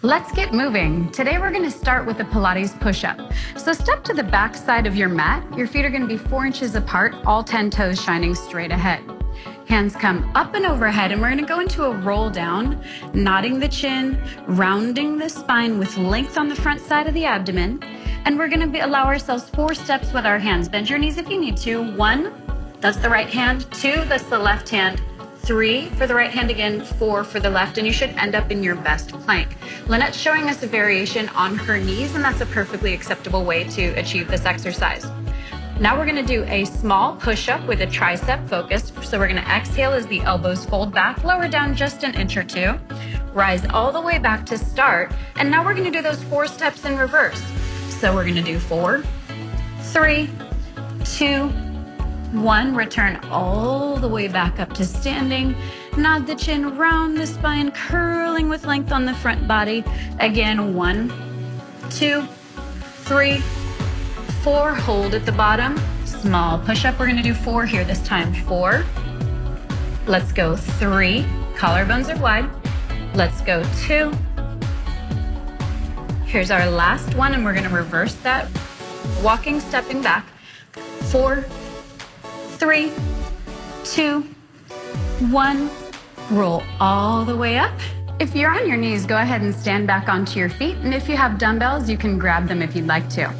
Let's get moving. Today we're going to start with a Pilates push-up. So step to the back side of your mat. Your feet are going to be 4 inches apart, all 10 toes shining straight ahead. Hands come up and overhead, and we're going to go into a roll down, nodding the chin, rounding the spine with length on the front side of the abdomen. And we're going to allow ourselves 4 steps with our hands. Bend your knees if you need to. 1, that's the right hand. 2, that's the left hand. 3 for the right hand again, 4 for the left, and you should end up in your best plank. Lynette's showing us a variation on her knees, and that's a perfectly acceptable way to achieve this exercise. Now we're going to do a small push-up with a tricep focus. So we're going to exhale as the elbows fold back, lower down just an inch or 2, rise all the way back to start, and now we're going to do those 4 steps in reverse. So we're going to do 4, 3, 2, 1, return all the way back up to standing. Nod the chin, round the spine, curling with length on the front body. Again, 1, 2, 3, 4. Hold at the bottom. Small push-up. We're going to do 4 here this time. 4. Let's go 3. Collarbones are wide. Let's go 2. Here's our last one, and we're going to reverse that. Walking, stepping back. 4, 3, 2, 1. Roll all the way up. If you're on your knees, go ahead and stand back onto your feet. And if you have dumbbells, you can grab them if you'd like to.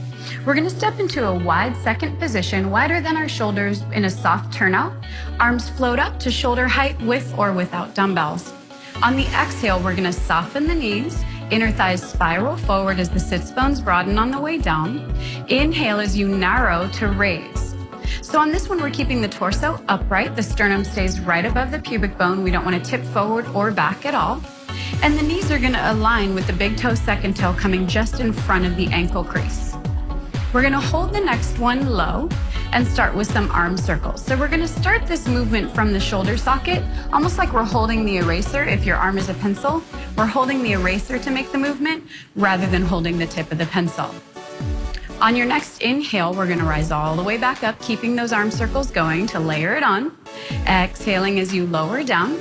We're going to step into a wide second position, wider than our shoulders in a soft turnout. Arms float up to shoulder height with or without dumbbells. On the exhale, we're going to soften the knees. Inner thighs spiral forward as the sits bones broaden on the way down. Inhale as you narrow to raise. So on this one, we're keeping the torso upright. The sternum stays right above the pubic bone. We don't want to tip forward or back at all. And the knees are going to align with the big toe, second toe coming just in front of the ankle crease. We're going to hold the next one low and start with some arm circles. So we're going to start this movement from the shoulder socket, almost like we're holding the eraser. If your arm is a pencil, we're holding the eraser to make the movement rather than holding the tip of the pencil. On your next inhale, we're going to rise all the way back up, keeping those arm circles going to layer it on. Exhaling as you lower down.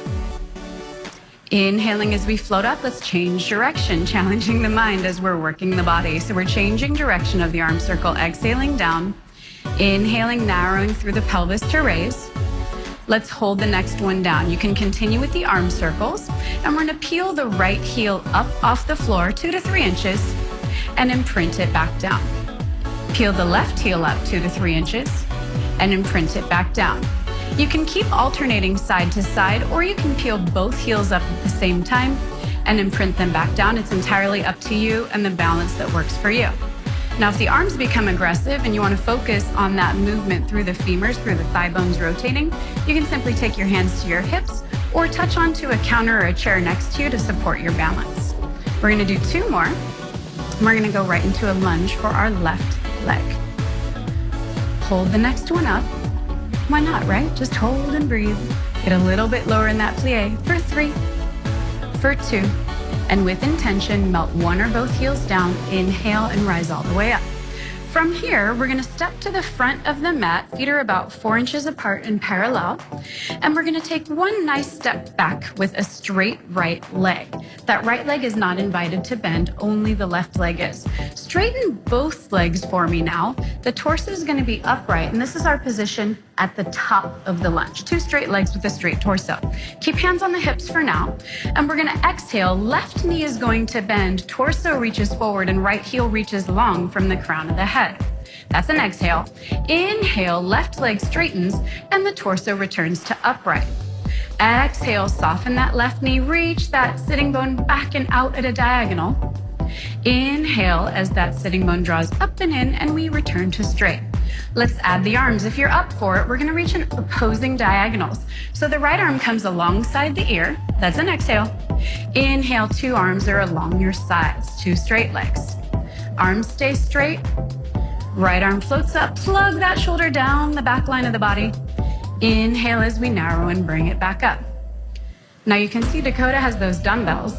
Inhaling as we float up. Let's change direction, challenging the mind as we're working the body. So we're changing direction of the arm circle, exhaling down. Inhaling, narrowing through the pelvis to raise. Let's hold the next one down. You can continue with the arm circles, and we're going to peel the right heel up off the floor 2 to 3 inches and imprint it back down. Peel the left heel up 2 to 3 inches and imprint it back down. You can keep alternating side to side, or you can peel both heels up at the same time and imprint them back down. It's entirely up to you and the balance that works for you. Now, if the arms become aggressive and you want to focus on that movement through the femurs, through the thigh bones rotating, you can simply take your hands to your hips or touch onto a counter or a chair next to you to support your balance. We're going to do 2 more. We're going to go right into a lunge for our left leg. Hold the next one up. Why not, right? Just hold and breathe. Get a little bit lower in that plie for 3, for 2, and with intention, melt 1 or both heels down, inhale, and rise all the way up. From here, we're going to step to the front of the mat. Feet are about 4 inches apart and parallel. And we're going to take 1 nice step back with a straight right leg. That right leg is not invited to bend, only the left leg is. Straighten both legs for me now. The torso is going to be upright, and this is our position at the top of the lunge. 2 straight legs with a straight torso. Keep hands on the hips for now. And we're going to exhale. Left knee is going to bend. Torso reaches forward, and right heel reaches long from the crown of the head. That's an exhale. Inhale, left leg straightens, and the torso returns to upright. Exhale, soften that left knee, reach that sitting bone back and out at a diagonal. Inhale as that sitting bone draws up and in, and we return to straight. Let's add the arms. If you're up for it, we're going to reach in opposing diagonals. So the right arm comes alongside the ear. That's an exhale. Inhale, 2 arms are along your sides, 2 straight legs. Arms stay straight. Right arm floats up. Plug that shoulder down the back line of the body. Inhale as we narrow and bring it back up. Now you can see Dakota has those dumbbells.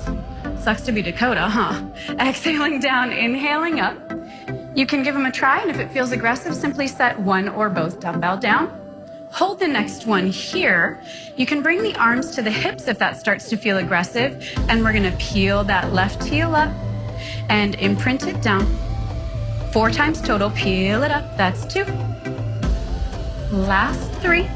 Sucks to be Dakota, huh? Exhaling down, inhaling up. You can give them a try, and if it feels aggressive, simply set 1 or both dumbbell down. Hold the next one here. You can bring the arms to the hips if that starts to feel aggressive. And we're gonna peel that left heel up and imprint it down. 4 times total, peel it up, that's 2. Last 3.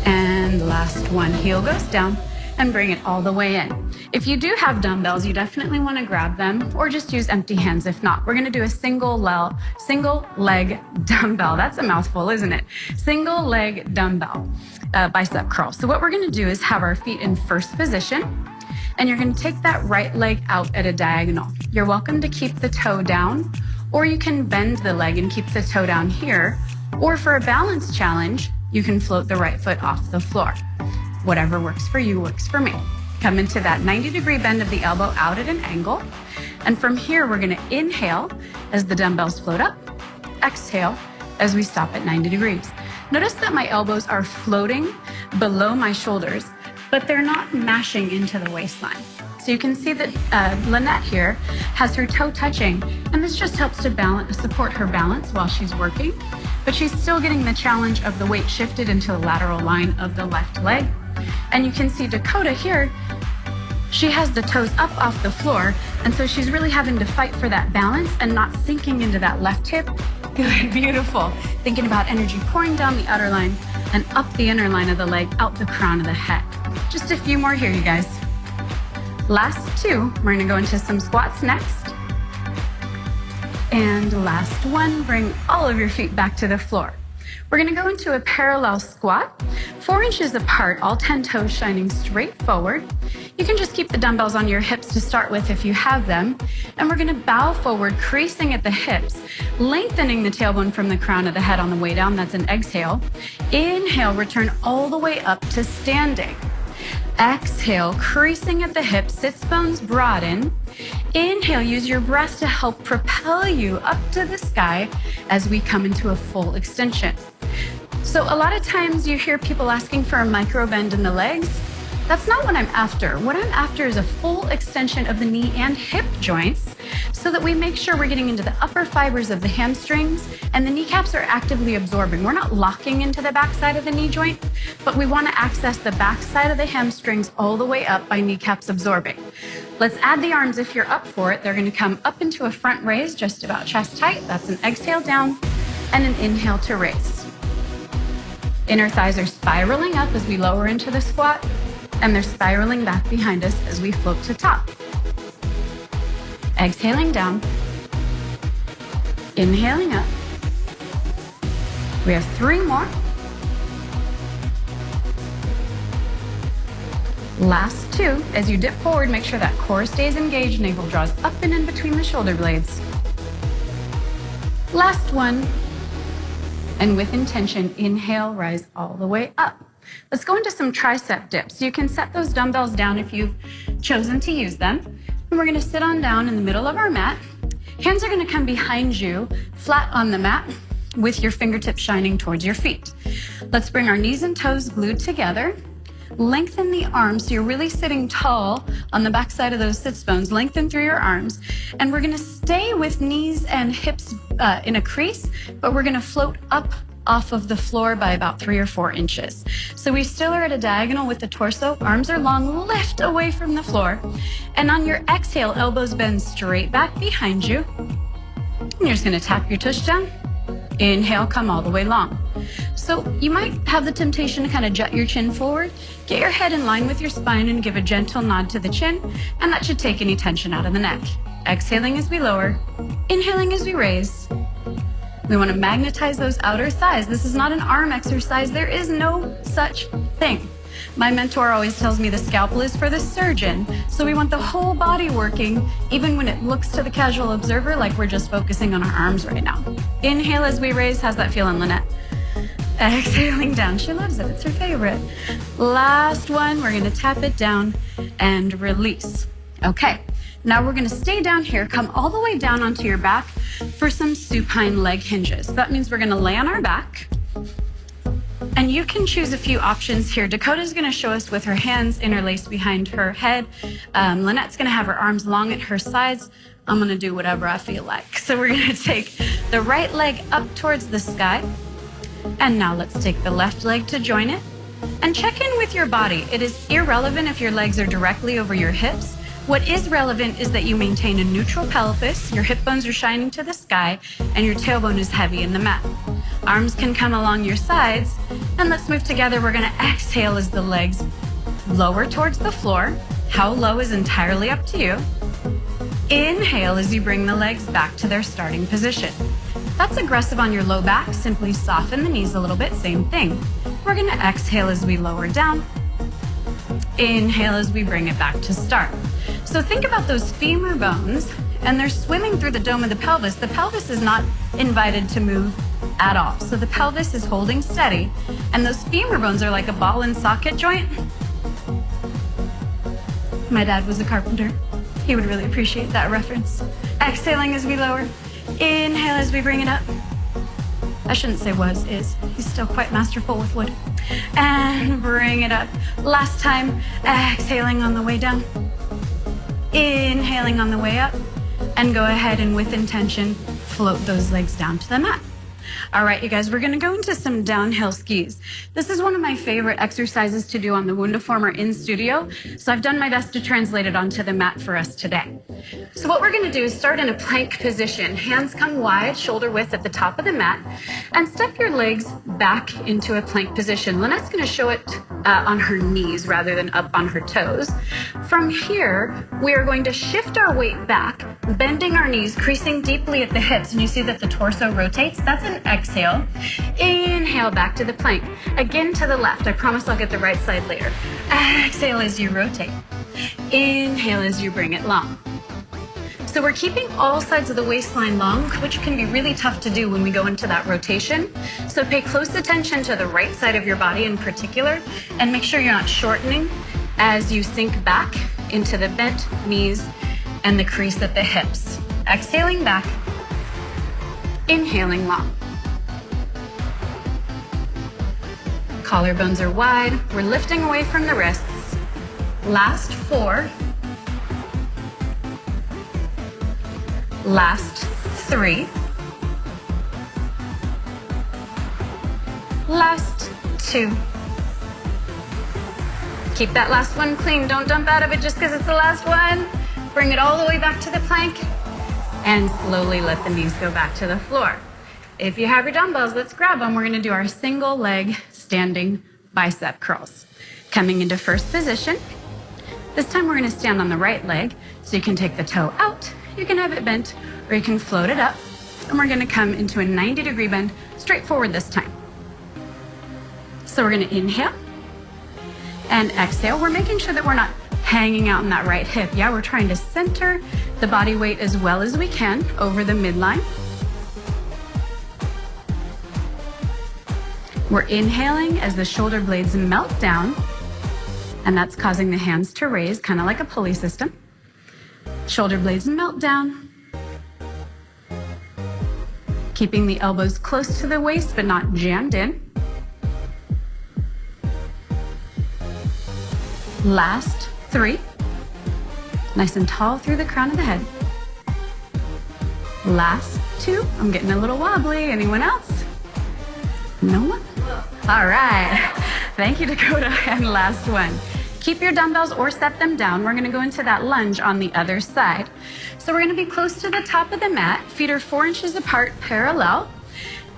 And last one, heel goes down and bring it all the way in. If you do have dumbbells, you definitely want to grab them or just use empty hands. If not, we're going to do a single leg dumbbell. That's a mouthful, isn't it? Single leg dumbbell bicep curl. So what we're going to do is have our feet in first position, and you're going to take that right leg out at a diagonal. You're welcome to keep the toe down, or you can bend the leg and keep the toe down here. Or for a balance challenge, you can float the right foot off the floor. Whatever works for you works for me. Come into that 90-degree bend of the elbow out at an angle. And from here, we're gonna inhale as the dumbbells float up, exhale as we stop at 90 degrees. Notice that my elbows are floating below my shoulders, but they're not mashing into the waistline. So you can see that Lynette here has her toe touching, and this just helps to support her balance while she's working, but she's still getting the challenge of the weight shifted into the lateral line of the left leg. And you can see Dakota here, she has the toes up off the floor, and so she's really having to fight for that balance and not sinking into that left hip. Good, beautiful. Thinking about energy pouring down the outer line and up the inner line of the leg, out the crown of the head. Just a few more here, you guys. Last 2, we're gonna go into some squats next. And last 1, bring all of your feet back to the floor. We're gonna go into a parallel squat, 4 inches apart, all 10 toes shining straight forward. You can just keep the dumbbells on your hips to start with if you have them. And we're gonna bow forward, creasing at the hips, lengthening the tailbone from the crown of the head on the way down. That's an exhale. Inhale, return all the way up to standing. Exhale, creasing at the hips, sits bones broaden. Inhale, use your breath to help propel you up to the sky as we come into a full extension. So a lot of times you hear people asking for a micro bend in the legs. That's not what I'm after. What I'm after is a full extension of the knee and hip joints so that we make sure we're getting into the upper fibers of the hamstrings and the kneecaps are actively absorbing. We're not locking into the backside of the knee joint, but we want to access the backside of the hamstrings all the way up by kneecaps absorbing. Let's add the arms if you're up for it. They're going to come up into a front raise, just about chest height. That's an exhale down and an inhale to raise. Inner thighs are spiraling up as we lower into the squat, and they're spiraling back behind us as we float to top. Exhaling down, inhaling up. We have 3 more. Last 2, as you dip forward, make sure that core stays engaged, navel draws up and in between the shoulder blades. Last 1, and with intention, inhale, rise all the way up. Let's go into some tricep dips. You can set those dumbbells down if you've chosen to use them. And we're gonna sit on down in the middle of our mat. Hands are gonna come behind you, flat on the mat, with your fingertips shining towards your feet. Let's bring our knees and toes glued together. Lengthen the arms so you're really sitting tall on the back side of those sits bones. Lengthen through your arms. And we're gonna stay with knees and hips in a crease, but we're gonna float up off of the floor by about 3 or 4 inches. So we still are at a diagonal with the torso. Arms are long, lift away from the floor. And on your exhale, elbows bend straight back behind you. And you're just gonna tap your tush down. Inhale, come all the way long. So you might have the temptation to kind of jut your chin forward. Get your head in line with your spine and give a gentle nod to the chin, and that should take any tension out of the neck. Exhaling as we lower, inhaling as we raise. We want to magnetize those outer thighs. This is not an arm exercise. There is no such thing. My mentor always tells me the scalpel is for the surgeon. So we want the whole body working, even when it looks to the casual observer like we're just focusing on our arms right now. Inhale as we raise. How's that feeling, Lynette? Exhaling down. She loves it. It's her favorite. Last one. We're going to tap it down and release. Okay. Now we're going to stay down here, come all the way down onto your back for some supine leg hinges. That means we're going to lay on our back. And you can choose a few options here. Dakota's going to show us with her hands interlaced behind her head. Lynette's going to have her arms long at her sides. I'm going to do whatever I feel like. So we're going to take the right leg up towards the sky. And now let's take the left leg to join it. And check in with your body. It is irrelevant if your legs are directly over your hips. What is relevant is that you maintain a neutral pelvis, your hip bones are shining to the sky, and your tailbone is heavy in the mat. Arms can come along your sides, and let's move together. We're gonna exhale as the legs lower towards the floor. How low is entirely up to you. Inhale as you bring the legs back to their starting position. That's aggressive on your low back. Simply soften the knees a little bit, same thing. We're gonna exhale as we lower down. Inhale as we bring it back to start. So think about those femur bones, and they're swimming through the dome of the pelvis. The pelvis is not invited to move at all. So the pelvis is holding steady, and those femur bones are like a ball and socket joint. My dad was a carpenter. He would really appreciate that reference. Exhaling as we lower. Inhale as we bring it up. I shouldn't say was, is. He's still quite masterful with wood. And bring it up. Last time, exhaling on the way down. Inhaling on the way up. And go ahead and with intention, float those legs down to the mat. All right, you guys, we're gonna go into some downhill skis. This is one of my favorite exercises to do on the WundaFormer in studio, so I've done my best to translate it onto the mat for us today. So what we're gonna do is start in a plank position. Hands come wide, shoulder width at the top of the mat, and step your legs back into a plank position. Lynette's gonna show it on her knees rather than up on her toes. From here, we are going to shift our weight back, bending our knees, creasing deeply at the hips, and you see that the torso rotates. That's an exhale. Inhale back to the plank. Again to the left. I promise I'll get the right side later. Exhale as you rotate. Inhale as you bring it long. So we're keeping all sides of the waistline long, which can be really tough to do when we go into that rotation. So pay close attention to the right side of your body in particular, and make sure you're not shortening as you sink back into the bent knees and the crease at the hips. Exhaling back, inhaling long. Collarbones are wide. We're lifting away from the wrists. Last 4. Last 3. Last 2. Keep that last one clean. Don't dump out of it just because it's the last one. Bring it all the way back to the plank and slowly let the knees go back to the floor. If you have your dumbbells, let's grab them. We're going to do our single leg standing bicep curls. Coming into first position. This time we're going to stand on the right leg, so you can take the toe out. You can have it bent, or you can float it up. And we're going to come into a 90-degree bend, straight forward this time. So we're going to inhale and exhale. We're making sure that we're not hanging out in that right hip. Yeah, we're trying to center the body weight as well as we can over the midline. We're inhaling as the shoulder blades melt down, and that's causing the hands to raise, kind of like a pulley system. Shoulder blades melt down. Keeping the elbows close to the waist, but not jammed in. Last 3. Nice and tall through the crown of the head. Last 2. I'm getting a little wobbly. Anyone else? No one? All right. Thank you, Dakota. And last one. Keep your dumbbells or set them down. We're going to go into that lunge on the other side. So we're going to be close to the top of the mat. Feet are 4 inches apart, parallel.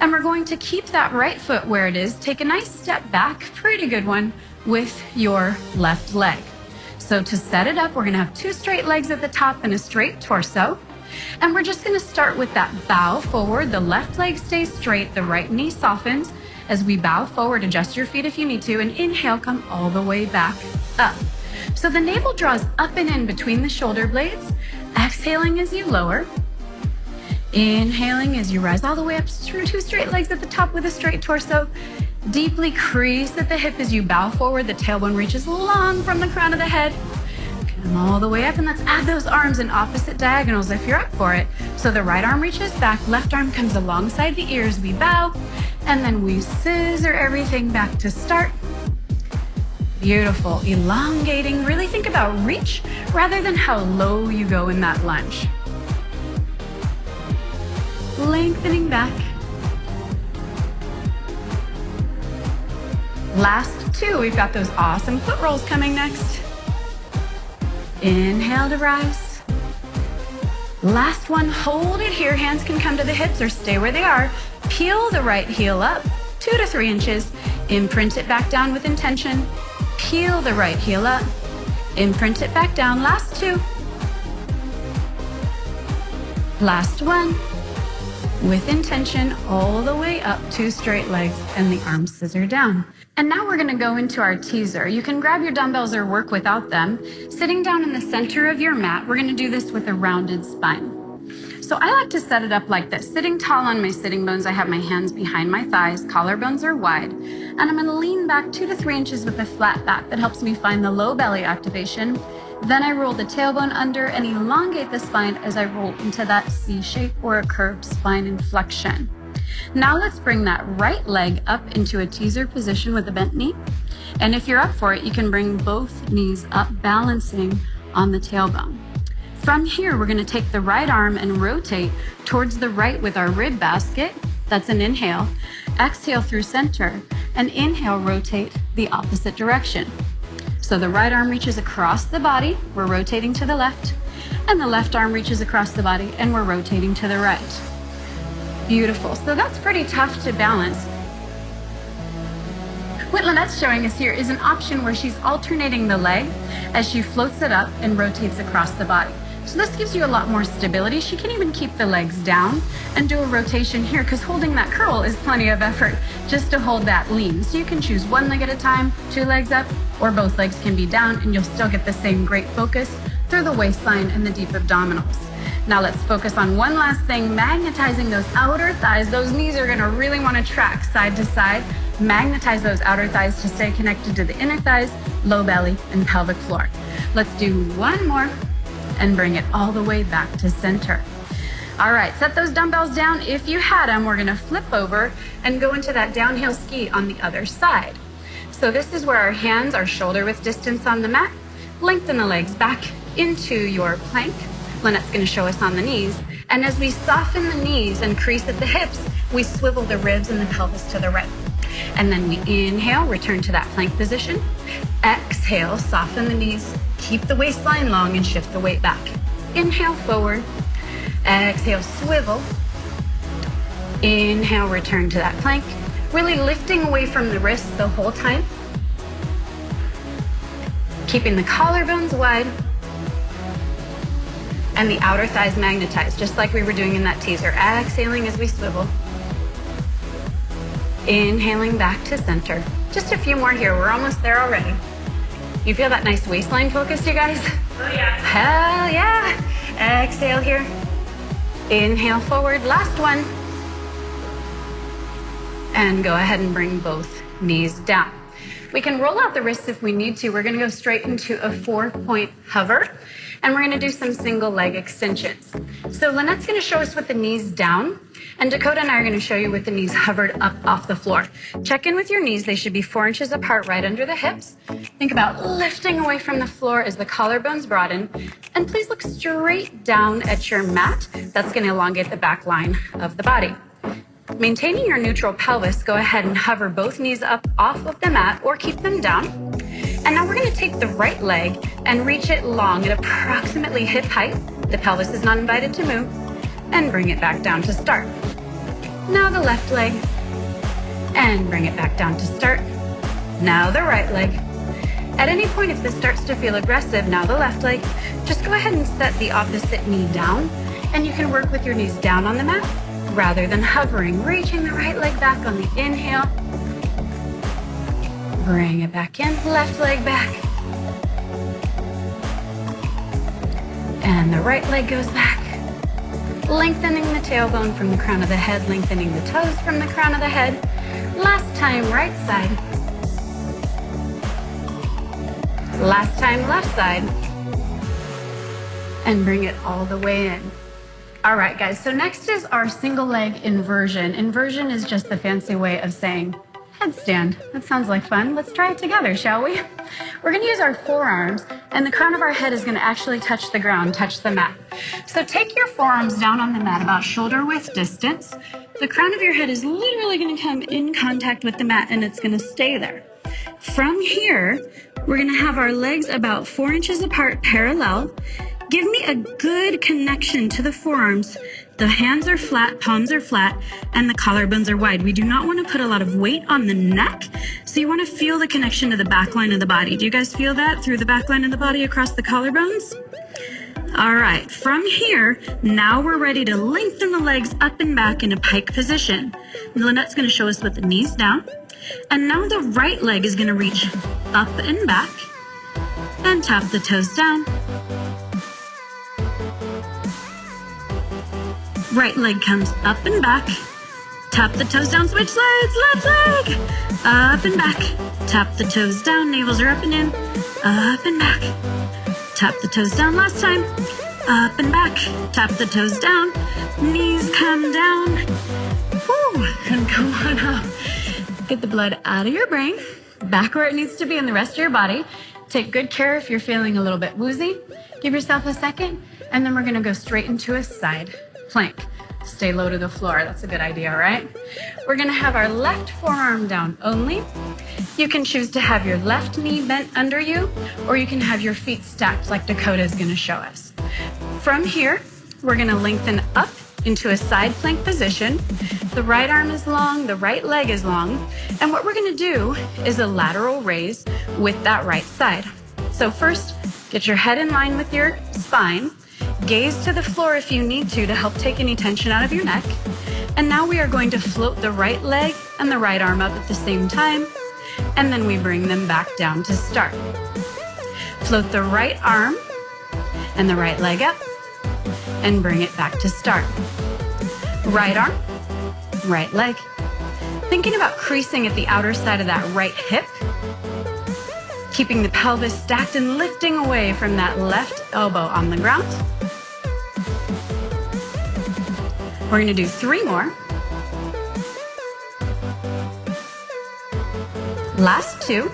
And we're going to keep that right foot where it is. Take a nice step back, pretty good one, with your left leg. So to set it up, we're going to have 2 straight legs at the top and a straight torso. And we're just going to start with that bow forward. The left leg stays straight, the right knee softens. As we bow forward, adjust your feet if you need to, and inhale, come all the way back up. So the navel draws up and in between the shoulder blades. Exhaling as you lower. Inhaling as you rise all the way up through 2 straight legs at the top with a straight torso. Deeply crease at the hip as you bow forward. The tailbone reaches long from the crown of the head. Come all the way up, and let's add those arms in opposite diagonals if you're up for it. So the right arm reaches back, left arm comes alongside the ears. We bow, and then we scissor everything back to start. Beautiful. Elongating. Really think about reach rather than how low you go in that lunge. Lengthening back. Last two, we've got those awesome foot rolls coming next. Inhale to rise. Last one, hold it here. Hands can come to the hips or stay where they are. Peel the right heel up 2 to 3 inches. Imprint it back down with intention. Peel the right heel up. Imprint it back down. Last two. Last one. With intention, all the way up, 2 straight legs and the arms scissor down. And now we're gonna go into our teaser. You can grab your dumbbells or work without them. Sitting down in the center of your mat, we're gonna do this with a rounded spine. So I like to set it up like this. Sitting tall on my sitting bones, I have my hands behind my thighs, collarbones are wide, and I'm gonna lean back 2 to 3 inches with a flat back. That helps me find the low belly activation. Then I roll the tailbone under and elongate the spine as I roll into that C shape or a curved spine inflection. Now let's bring that right leg up into a teaser position with a bent knee. And if you're up for it, you can bring both knees up, balancing on the tailbone. From here, we're gonna take the right arm and rotate towards the right with our rib basket. That's an inhale. Exhale through center, and inhale, rotate the opposite direction. So the right arm reaches across the body, we're rotating to the left, and the left arm reaches across the body, and we're rotating to the right. Beautiful. So that's pretty tough to balance. What Lynette's showing us here is an option where she's alternating the leg as she floats it up and rotates across the body. So this gives you a lot more stability. She can even keep the legs down and do a rotation here, because holding that curl is plenty of effort just to hold that lean. So you can choose 1 leg at a time, 2 legs up, or both legs can be down, and you'll still get the same great focus through the waistline and the deep abdominals. Now let's focus on one last thing, magnetizing those outer thighs. Those knees are gonna really wanna track side to side. Magnetize those outer thighs to stay connected to the inner thighs, low belly, and pelvic floor. Let's do one more and bring it all the way back to center. All right, set those dumbbells down. If you had them, we're gonna flip over and go into that downhill ski on the other side. So this is where our hands are shoulder width distance on the mat. Lengthen the legs back into your plank. Lynette's gonna show us on the knees. And as we soften the knees and crease at the hips, we swivel the ribs and the pelvis to the right. And then we inhale, return to that plank position. Exhale, soften the knees, keep the waistline long and shift the weight back. Inhale, forward. Exhale, swivel. Inhale, return to that plank. Really lifting away from the wrists the whole time. Keeping the collarbones wide. And the outer thighs magnetized, just like we were doing in that teaser. Exhaling as we swivel. Inhaling back to center. Just a few more here. We're almost there already. You feel that nice waistline focus, you guys? Oh yeah. Hell yeah. Exhale here. Inhale forward. Last one. And go ahead and bring both knees down. We can roll out the wrists if we need to. We're going to go straight into a 4-point hover. And we're going to do some single leg extensions. So Lynette's going to show us with the knees down, and Dakota and I are going to show you with the knees hovered up off the floor. Check in with your knees. They should be 4 inches apart right under the hips. Think about lifting away from the floor as the collarbones broaden. And please look straight down at your mat. That's going to elongate the back line of the body. Maintaining your neutral pelvis, go ahead and hover both knees up off of the mat or keep them down. And now we're going to take the right leg and reach it long at approximately hip height. The pelvis is not invited to move. And bring it back down to start. Now the left leg. And bring it back down to start. Now the right leg. At any point, if this starts to feel aggressive, now the left leg, just go ahead and set the opposite knee down. And you can work with your knees down on the mat rather than hovering. Reaching the right leg back on the inhale. Bring it back in, left leg back. And the right leg goes back. Lengthening the tailbone from the crown of the head, lengthening the toes from the crown of the head. Last time, right side. Last time, left side. And bring it all the way in. All right, guys, so next is our single leg inversion. Inversion is just the fancy way of saying headstand. That sounds like fun. Let's try it together, shall we? We're going to use our forearms, and the crown of our head is going to actually touch the ground, touch the mat. So take your forearms down on the mat about shoulder width distance. The crown of your head is literally going to come in contact with the mat, and it's going to stay there. From here, we're gonna have our legs about 4 inches apart, parallel. Give me a good connection to the forearms. The hands are flat, palms are flat, and the collarbones are wide. We do not want to put a lot of weight on the neck, so you want to feel the connection to the back line of the body. Do you guys feel that through the back line of the body across the collarbones? All right, from here, now we're ready to lengthen the legs up and back in a pike position. Lynette's going to show us with the knees down. And now the right leg is going to reach up and back and tap the toes down. Right leg comes up and back, tap the toes down, switch sides, left leg, up and back, tap the toes down, navels are up and in, up and back, tap the toes down last time, up and back, tap the toes down, knees come down, woo, and come on up. Get the blood out of your brain, back where it needs to be in the rest of your body. Take good care if you're feeling a little bit woozy. Give yourself a second, and then we're gonna go straight into a side plank. Stay low to the floor, that's a good idea, right? We're gonna have our left forearm down only. You can choose to have your left knee bent under you, or you can have your feet stacked like Dakota's gonna show us. From here, we're gonna lengthen up into a side plank position. The right arm is long, the right leg is long, and what we're gonna do is a lateral raise with that right side. So first, get your head in line with your spine. Gaze to the floor if you need to help take any tension out of your neck. And now we are going to float the right leg and the right arm up at the same time, and then we bring them back down to start. Float the right arm and the right leg up and bring it back to start. Right arm, right leg. Thinking about creasing at the outer side of that right hip, keeping the pelvis stacked and lifting away from that left elbow on the ground. We're gonna do 3 more. Last 2.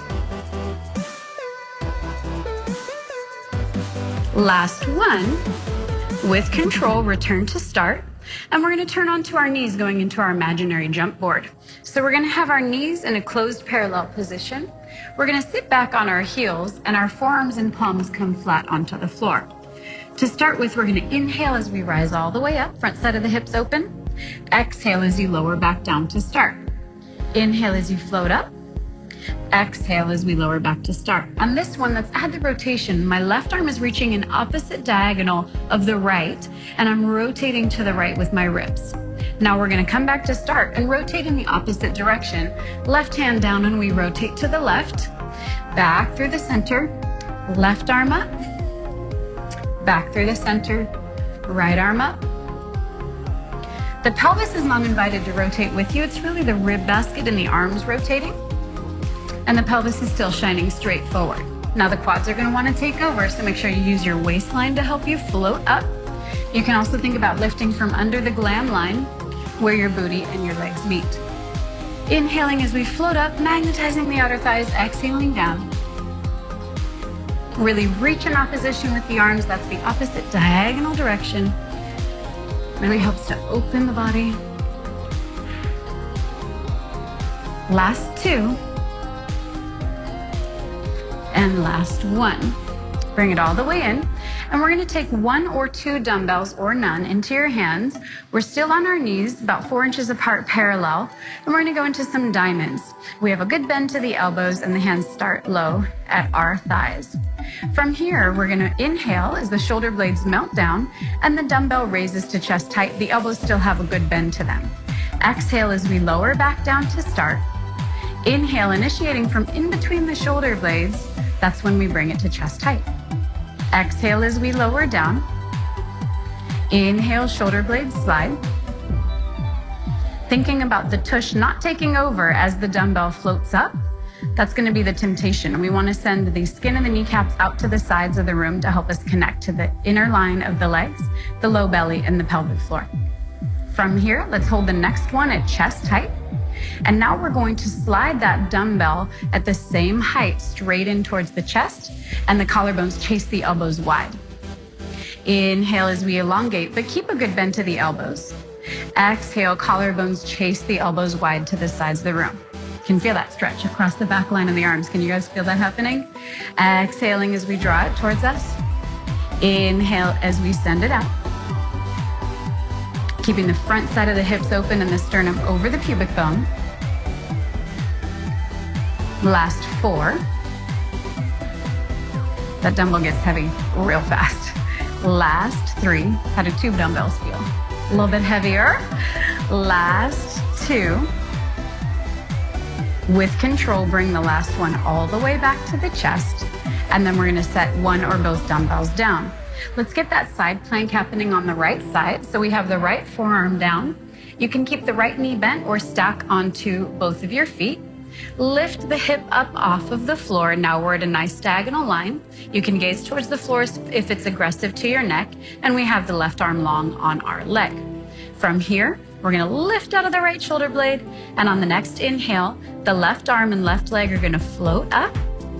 Last 1. With control, return to start. And we're gonna turn onto our knees going into our imaginary jump board. So we're gonna have our knees in a closed parallel position. We're gonna sit back on our heels and our forearms and palms come flat onto the floor. To start with, we're gonna inhale as we rise all the way up, front side of the hips open. Exhale as you lower back down to start. Inhale as you float up. Exhale as we lower back to start. On this one, let's add the rotation. My left arm is reaching an opposite diagonal of the right, and I'm rotating to the right with my ribs. Now we're gonna come back to start and rotate in the opposite direction. Left hand down and we rotate to the left. Back through the center, left arm up. Back through the center, right arm up. The pelvis is not invited to rotate with you. It's really the rib basket and the arms rotating. And the pelvis is still shining straight forward. Now the quads are gonna wanna take over, so make sure you use your waistline to help you float up. You can also think about lifting from under the glam line where your booty and your legs meet. Inhaling as we float up, magnetizing the outer thighs, exhaling down. Really reach in opposition with the arms. That's the opposite diagonal direction. Really helps to open the body. Last 2. And last 1. Bring it all the way in. And we're gonna take 1 or 2 dumbbells or none into your hands. We're still on our knees, about 4 inches apart parallel. And we're gonna go into some diamonds. We have a good bend to the elbows and the hands start low at our thighs. From here, we're gonna inhale as the shoulder blades melt down and the dumbbell raises to chest height. The elbows still have a good bend to them. Exhale as we lower back down to start. Inhale, initiating from in between the shoulder blades. That's when we bring it to chest height. Exhale as we lower down. Inhale, shoulder blades slide. Thinking about the tush not taking over as the dumbbell floats up. That's going to be the temptation. We want to send the skin of the kneecaps out to the sides of the room to help us connect to the inner line of the legs, the low belly, and the pelvic floor. From here, let's hold the next one at chest height. And now we're going to slide that dumbbell at the same height straight in towards the chest, and the collarbones chase the elbows wide. Inhale as we elongate, but keep a good bend to the elbows. Exhale, collarbones chase the elbows wide to the sides of the room. Can feel that stretch across the back line of the arms. Can you guys feel that happening? Exhaling as we draw it towards us. Inhale as we send it out. Keeping the front side of the hips open and the sternum over the pubic bone. Last 4. That dumbbell gets heavy real fast. Last 3. How do tube dumbbells feel? A little bit heavier. Last 2. With control, bring the last one all the way back to the chest. And then we're gonna set one or both dumbbells down. Let's get that side plank happening on the right side. So we have the right forearm down. You can keep the right knee bent or stack onto both of your feet. Lift the hip up off of the floor. Now we're at a nice diagonal line. You can gaze towards the floor if it's aggressive to your neck. And we have the left arm long on our leg. From here, we're gonna lift out of the right shoulder blade. And on the next inhale, the left arm and left leg are gonna float up.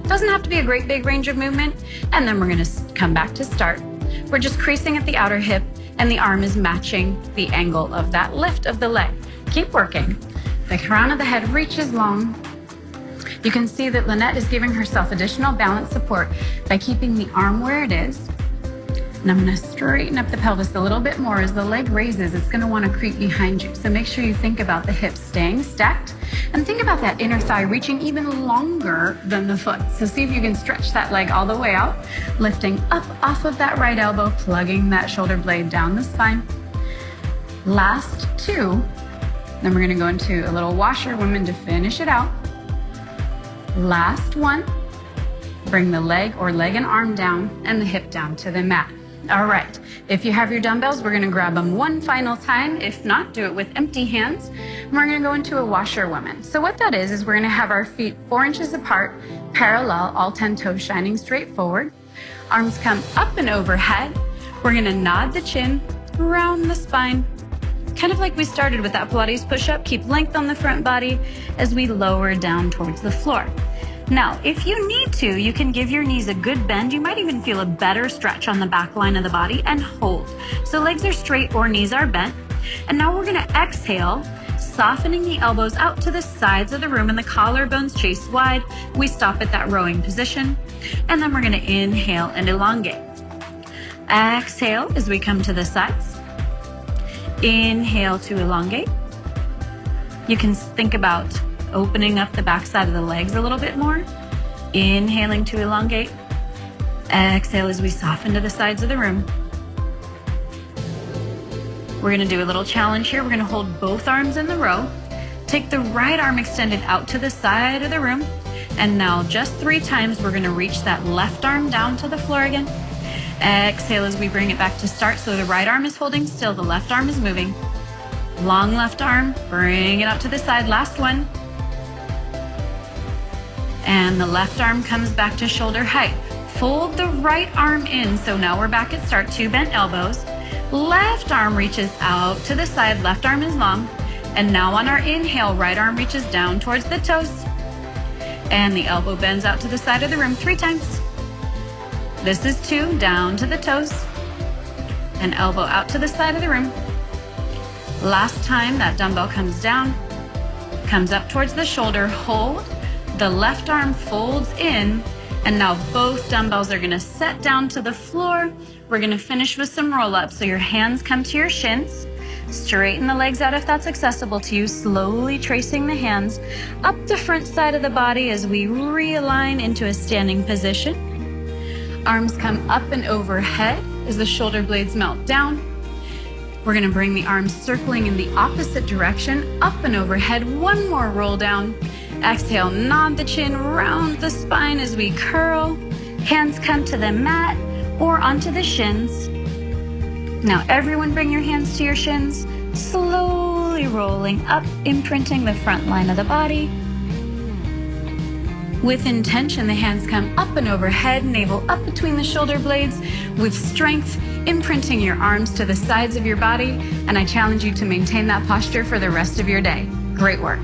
Doesn't have to be a great big range of movement. And then we're gonna come back to start. We're just creasing at the outer hip and the arm is matching the angle of that lift of the leg. Keep working. The crown of the head reaches long. You can see that Lynette is giving herself additional balance support by keeping the arm where it is. And I'm gonna straighten up the pelvis a little bit more. As the leg raises, it's gonna wanna creep behind you. So make sure you think about the hips staying stacked and think about that inner thigh reaching even longer than the foot. So see if you can stretch that leg all the way out, lifting up off of that right elbow, plugging that shoulder blade down the spine. Last 2. Then we're gonna go into a little washerwoman to finish it out. Last 1. Bring the leg or leg and arm down and the hip down to the mat. All right, if you have your dumbbells, we're gonna grab them one final time. If not, do it with empty hands. And we're gonna go into a washerwoman. So what that is we're gonna have our feet 4 inches apart, parallel, all 10 toes shining straight forward. Arms come up and overhead. We're gonna nod the chin, round the spine, kind of like we started with that Pilates push-up. Keep length on the front body as we lower down towards the floor. Now, if you need to, you can give your knees a good bend. You might even feel a better stretch on the back line of the body and hold. So legs are straight or knees are bent. And now we're gonna exhale, softening the elbows out to the sides of the room and the collarbones chase wide. We stop at that rowing position. And then we're gonna inhale and elongate. Exhale as we come to the sides. Inhale to elongate. You can think about opening up the back side of the legs a little bit more. Inhaling to elongate. Exhale as we soften to the sides of the room. We're gonna do a little challenge here. We're gonna hold both arms in the row. Take the right arm extended out to the side of the room. And now just 3 times, we're gonna reach that left arm down to the floor again. Exhale as we bring it back to start. So the right arm is holding still, the left arm is moving. Long left arm, bring it out to the side. Last one. And the left arm comes back to shoulder height. Fold the right arm in. So now we're back at start, 2 bent elbows. Left arm reaches out to the side, left arm is long. And now on our inhale, right arm reaches down towards the toes. And the elbow bends out to the side of the room 3 times. This is 2, down to the toes. And elbow out to the side of the room. Last time, that dumbbell comes down, comes up towards the shoulder, hold. The left arm folds in, and now both dumbbells are gonna set down to the floor. We're gonna finish with some roll-ups. So your hands come to your shins. Straighten the legs out if that's accessible to you. Slowly tracing the hands up the front side of the body as we realign into a standing position. Arms come up and overhead as the shoulder blades melt down. We're gonna bring the arms circling in the opposite direction, up and overhead. 1 more roll down. Exhale, nod the chin, round the spine as we curl. Hands come to the mat or onto the shins. Now everyone bring your hands to your shins, slowly rolling up, imprinting the front line of the body. With intention, the hands come up and overhead, navel up between the shoulder blades. With strength, imprinting your arms to the sides of your body. And I challenge you to maintain that posture for the rest of your day. Great work.